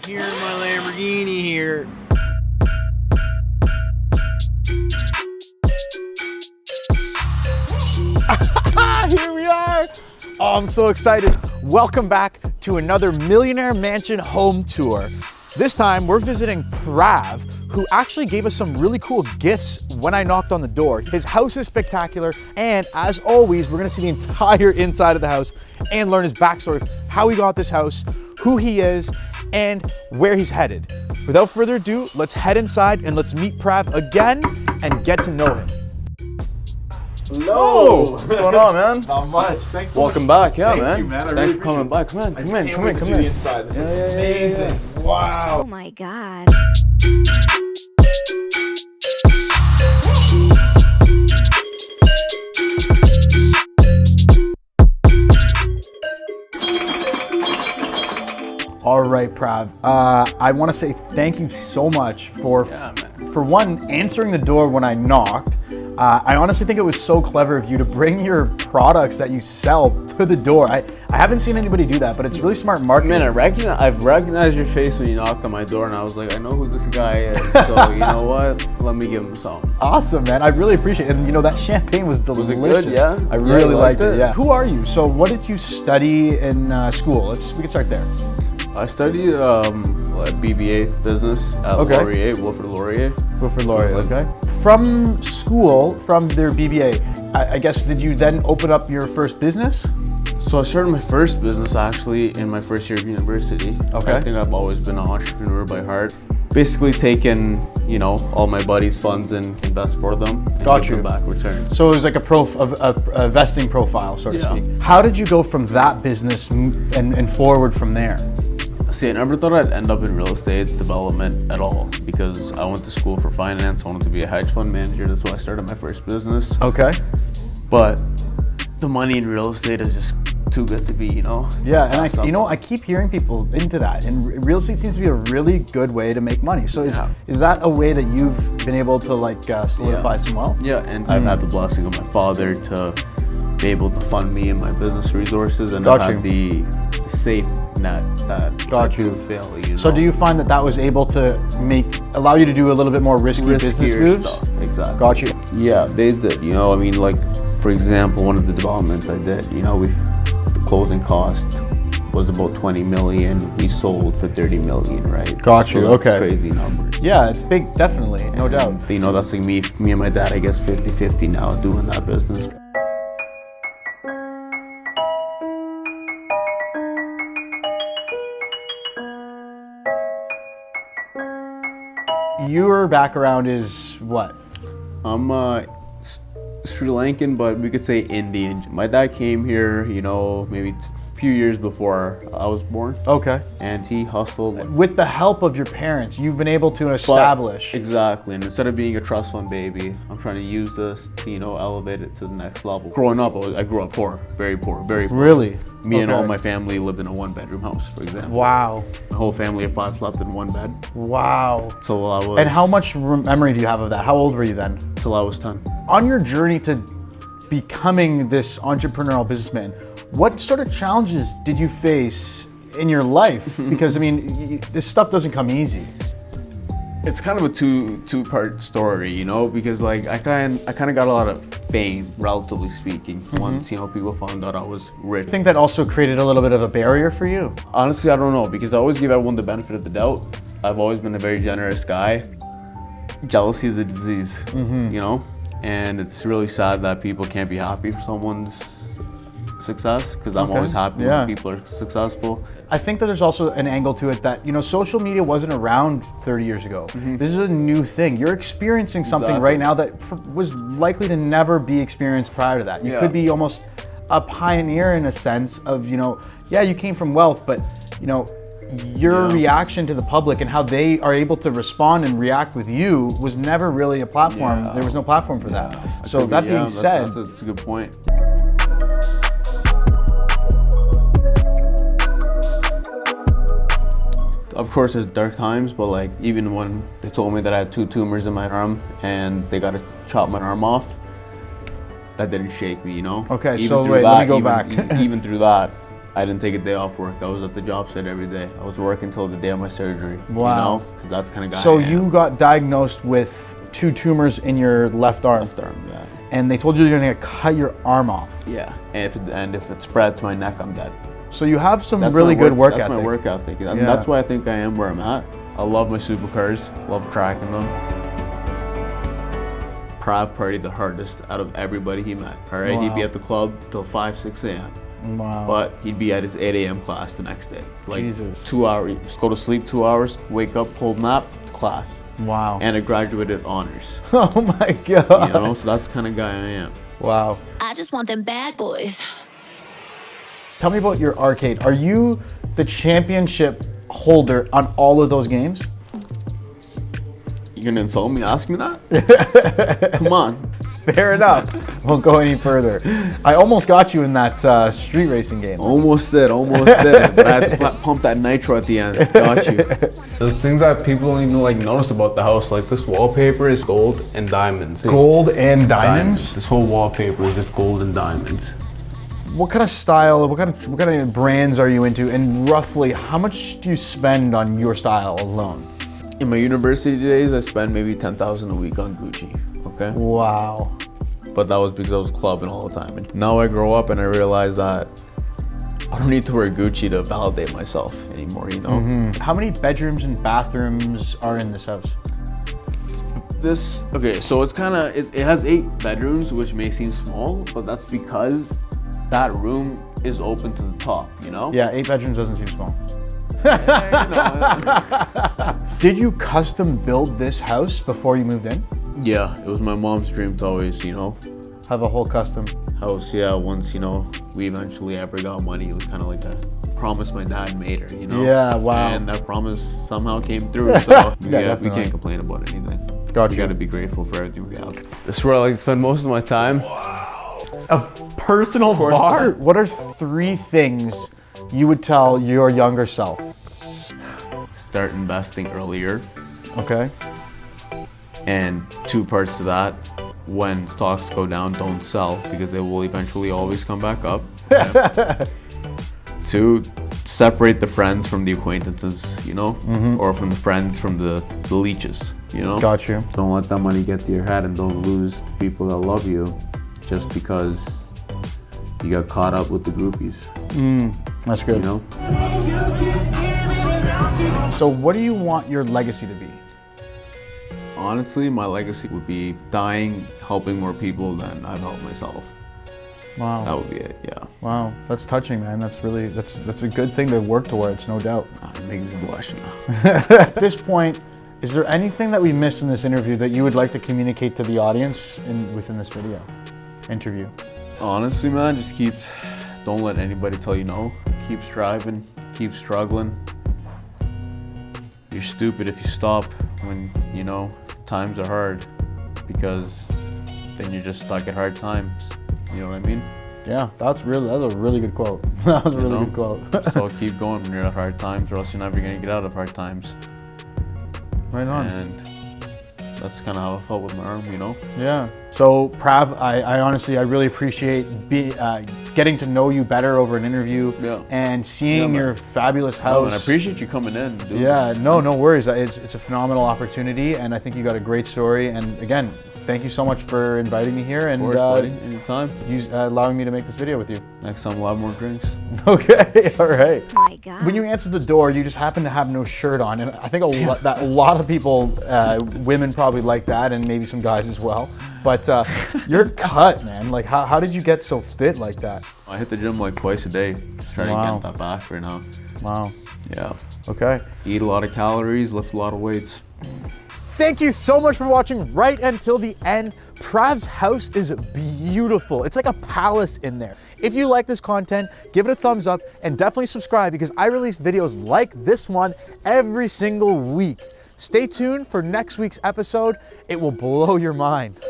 Here in my Lamborghini here. Here we are. Oh, I'm so excited. Welcome back to another Millionaire Mansion home tour. This time we're visiting Prav, who actually gave us some really cool gifts when I knocked on the door. His house is spectacular, and as always, we're gonna see the entire inside of the house and learn his backstory of how he got this house, who he is, and where he's headed. Without further ado, let's head inside and let's meet Prav again and get to know him. Hello! What's going on, man? Not much. Thanks so Welcome back, yeah, Thank man. you, man. I Thanks really for coming by. Come in, come in, come in, come in. the inside. This looks amazing. Wow. Oh my God. All right, Prav. I want to say thank you so much for one, answering the door when I knocked. I honestly think it was so clever of you to bring your products that you sell to the door. I haven't seen anybody do that, but it's really smart marketing. Man, I've recognized your face when you knocked on my door, and I was like, I know who this guy is. So you know what? Let me give him some. Awesome, man. I really appreciate it. And you know, that champagne was delicious. Was it good? Yeah. I really liked it. Yeah. Who are you? So what did you study in school? We can start there. I studied BBA business at Laurier, Wilfrid Laurier. Wilfrid Laurier, okay. From school, from their BBA, I guess, did you then open up your first business? So I started my first business actually in my first year of university. Okay. I think I've always been an entrepreneur by heart. Basically taken, you know, all my buddies' funds and invest for them and give them back returns. So it was like a vesting profile, so to speak. How did you go from that business and forward from there? See, I never thought I'd end up in real estate development at all because I went to school for finance. I wanted to be a hedge fund manager. That's why I started my first business. Okay. But the money in real estate is just too good to be, you know? Yeah, and I keep hearing people into that, and real estate seems to be a really good way to make money. So is that a way that you've been able to solidify some wealth? Yeah, and I've had the blessing of my father to be able to fund me and my business resources, and I've had the safe net that you fail, you know? So do you find that was able to allow you to do a little bit more risky business moves? Stuff, exactly. Got you. Yeah, they did, you know, I mean, like, for example, one of the developments I did, you know, the closing cost was about 20 million. We sold for 30 million, right? Got you, so that's okay. Crazy numbers. Yeah, it's big, definitely, no doubt. You know, that's like me and my dad, I guess 50-50 now doing that business. Your background is what? I'm Sri Lankan, but we could say Indian. My dad came here, you know, maybe a few years before I was born. Okay. And he hustled. With the help of your parents, you've been able to establish. Exactly, and instead of being a trust fund baby, I'm trying to use this to, you know, elevate it to the next level. Growing up, I grew up poor, very poor, very poor. Really? Me and all my family lived in a one-bedroom house, for example. Wow. My whole family of 5 slept in one bed. Wow. So I was. And how much memory do you have of that? How old were you then? Till I was 10. On your journey to becoming this entrepreneurial businessman, what sort of challenges did you face in your life? Because I mean, this stuff doesn't come easy. It's kind of a two-part story, you know, because like I kind of got a lot of fame, relatively speaking, once, you know, people found out I was rich. I think that also created a little bit of a barrier for you. Honestly, I don't know, because I always give everyone the benefit of the doubt. I've always been a very generous guy. Jealousy is a disease, you know, and it's really sad that people can't be happy for someone's success, because I'm always happy when people are successful. I think that there's also an angle to it that, you know, social media wasn't around 30 years ago. This is a new thing. You're experiencing something right now that was likely to never be experienced prior to that. You could be almost a pioneer in a sense of, you know, yeah, you came from wealth, but, you know, your reaction to the public and how they are able to respond and react with you was never really a platform. There was no platform for that. So that being said, that's a good point. Of course, there's dark times, but like even when they told me that I had 2 tumors in my arm and they got to chop my arm off, that didn't shake me, you know? Okay, even so through wait, that, let me go back. Even through that, I didn't take a day off work. I was at the job site every day. I was working until the day of my surgery. Wow. You know, because that's the kind of guy So I am. you got diagnosed with 2 tumors in your left arm. Left arm, yeah. And they told you you're gonna cut your arm off. Yeah, and if it spread to my neck, I'm dead. So you have some That's really my good work That's ethic. my work ethic. I mean, Yeah. that's why I think I am where I'm at. I love my supercars, love tracking them. Prav partied the hardest out of everybody he met. All right, he'd be Wow. at the club till 5, 6 a.m. Wow. But he'd be at his 8 a.m. class the next day. Like Jesus. 2 hours, just go to sleep 2 hours, wake up, cold nap, class. Wow. And I graduated honors. Oh my God. You know, so that's the kind of guy I am. Wow. I just want them bad boys. Tell me about your arcade. Are you the championship holder on all of those games? You gonna insult me? Ask me that? Come on. Fair enough. Won't go any further. I almost got you in that street racing game. Almost did. But I had to pump that nitro at the end. Got you. There's things that people don't even like notice about the house. Like this wallpaper is gold and diamonds. Gold and diamonds? This whole wallpaper is just gold and diamonds. What kind of style, what kind of brands are you into, and roughly how much do you spend on your style alone? In my university days, I spent maybe $10,000 a week on Gucci. Okay. Wow. But that was because I was clubbing all the time. And now I grow up and I realize that I don't need to wear Gucci to validate myself anymore. You know. How many bedrooms and bathrooms are in this house? Okay, so it's kind of it has 8 bedrooms, which may seem small, but that's because that room is open to the top. You know. Yeah, 8 bedrooms doesn't seem small. Yeah, Did you custom build this house before you moved in? yeah, it was my mom's dream to always, Have a whole custom. house. Yeah, once we eventually ever got money, it was kind of like a promise my dad made her. Yeah, wow. And that promise somehow came through. So we definitely. can't complain about anything. Gotcha. We got to be grateful for everything we have. This is where I like to spend most of my time. A personal bar? What are 3 things you would tell your younger self? Start investing earlier. Okay. And 2 parts to that, when stocks go down, don't sell because they will eventually always come back up. Yeah. 2, separate the friends from the acquaintances, or from the friends from the leeches, Got you. Don't let that money get to your head and don't lose the people that love you just because you got caught up with the groupies, That's good. So what do you want your legacy to be? Honestly, my legacy would be dying, helping more people than I've helped myself. Wow. That would be it, yeah. Wow. That's touching, man. That's a good thing to work towards, no doubt. It makes me blush now. At this point, is there anything that we missed in this interview that you would like to communicate to the audience within this interview? Honestly, man, don't let anybody tell you no. Keep striving, keep struggling. You're stupid if you stop when, times are hard, because then you're just stuck at hard times. You know what I mean? Yeah, that's a really good quote. That was a really good quote. So keep going when you're at hard times, or else you're never gonna get out of hard times. Right on. And that's kind of how I felt with my arm, Yeah. So Prav, I honestly, I really appreciate getting to know you better over an interview and seeing your fabulous house. Oh, and I appreciate you coming in and doing this. No worries. It's a phenomenal opportunity, and I think you got a great story. And again, thank you so much for inviting me here and Of course, buddy. Anytime. allowing me to make this video with you. Next time we'll have more drinks. Okay, all right. Oh my God. When you answered the door, you just happened to have no shirt on, and I think a lot of people, women probably like that, and maybe some guys as well. But you're cut, man. Like, how did you get so fit like that? I hit the gym like twice a day, just trying to get that back right now. Wow. Yeah. Okay. Eat a lot of calories, lift a lot of weights. Thank you so much for watching right until the end. Prav's house is beautiful. It's like a palace in there. If you like this content, give it a thumbs up and definitely subscribe, because I release videos like this one every single week. Stay tuned for next week's episode. It will blow your mind.